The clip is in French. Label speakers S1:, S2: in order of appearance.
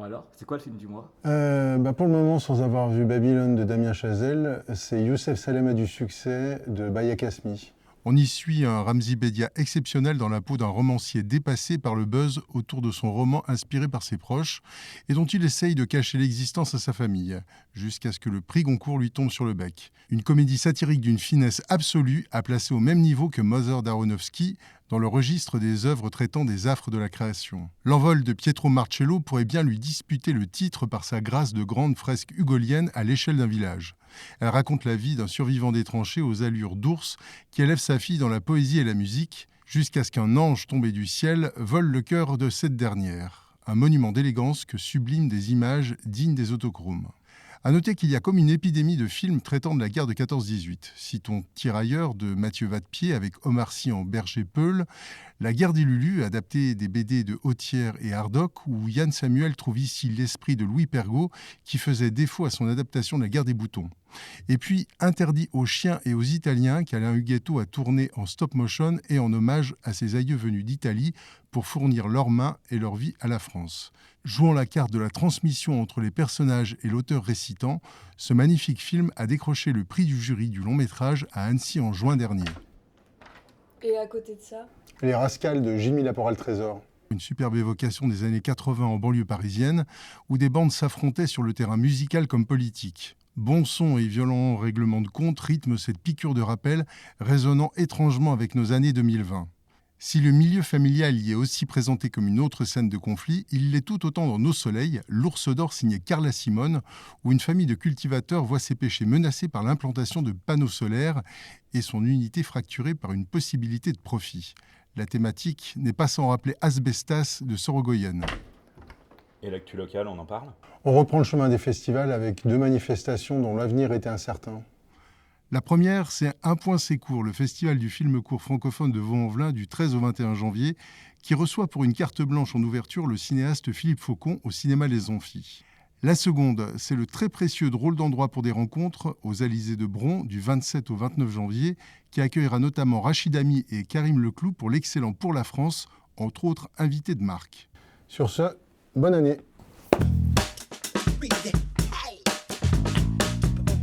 S1: alors, c'est quoi le film du mois?
S2: Pour le moment, sans avoir vu Babylone de Damien Chazelle, c'est Youssef Salem a du succès de Baya Kasmi.
S3: On y suit un Ramzy Bedia exceptionnel dans la peau d'un romancier dépassé par le buzz autour de son roman inspiré par ses proches et dont il essaye de cacher l'existence à sa famille, jusqu'à ce que le prix Goncourt lui tombe sur le bec. Une comédie satirique d'une finesse absolue à placer au même niveau que Mother d'Aronofsky dans le registre des œuvres traitant des affres de la création. L'envol de Pietro Marcello pourrait bien lui disputer le titre par sa grâce de grande fresque hugolienne à l'échelle d'un village. Elle raconte la vie d'un survivant des tranchées aux allures d'ours qui élève sa fille dans la poésie et la musique, jusqu'à ce qu'un ange tombé du ciel vole le cœur de cette dernière. Un monument d'élégance que subliment des images dignes des autochromes. À noter qu'il y a comme une épidémie de films traitant de la guerre de 14-18. Citons Tirailleurs de Mathieu Vadepied avec Omar Sy en berger Peul, La guerre des Lulus, adaptée des BD de Hautière et Hardock, où Yann Samuel trouve ici l'esprit de Louis Pergaud qui faisait défaut à son adaptation de La guerre des boutons. Et puis Interdit aux chiens et aux Italiens qu'Alain Huguetto a tourné en stop motion et en hommage à ses aïeux venus d'Italie pour fournir leurs mains et leur vie à la France. Jouant la carte de la transmission entre les personnages et l'auteur récitant, ce magnifique film a décroché le prix du jury du long métrage à Annecy en juin dernier.
S4: Et à côté de ça?
S2: Les Rascals de Jimmy Laporal-Trésor.
S3: Une superbe évocation des années 80 en banlieue parisienne, où des bandes s'affrontaient sur le terrain musical comme politique. Bon son et violent règlement de compte rythment cette piqûre de rappel, résonnant étrangement avec nos années 2020. Si le milieu familial y est aussi présenté comme une autre scène de conflit, il l'est tout autant dans Nos Soleils, l'Ours d'or signé Carla Simone, où une famille de cultivateurs voit ses péchés menacés par l'implantation de panneaux solaires et son unité fracturée par une possibilité de profit. La thématique n'est pas sans rappeler Asbestas de Sorogoyen.
S5: Et l'actu locale, on en parle?
S2: On reprend le chemin des festivals avec 2 manifestations dont l'avenir était incertain.
S3: La première, c'est Un Point Sécourt, le festival du film court francophone de Vaux-en-Velin du 13 au 21 janvier, qui reçoit pour une carte blanche en ouverture le cinéaste Philippe Faucon au cinéma Les Amphis. La seconde, c'est le très précieux Drôle d'endroit pour des rencontres aux Alizés de Bron du 27 au 29 janvier, qui accueillera notamment Rachid Ami et Karim Leclou pour l'excellent Pour la France, entre autres invités de marque.
S2: Sur ce, bonne année.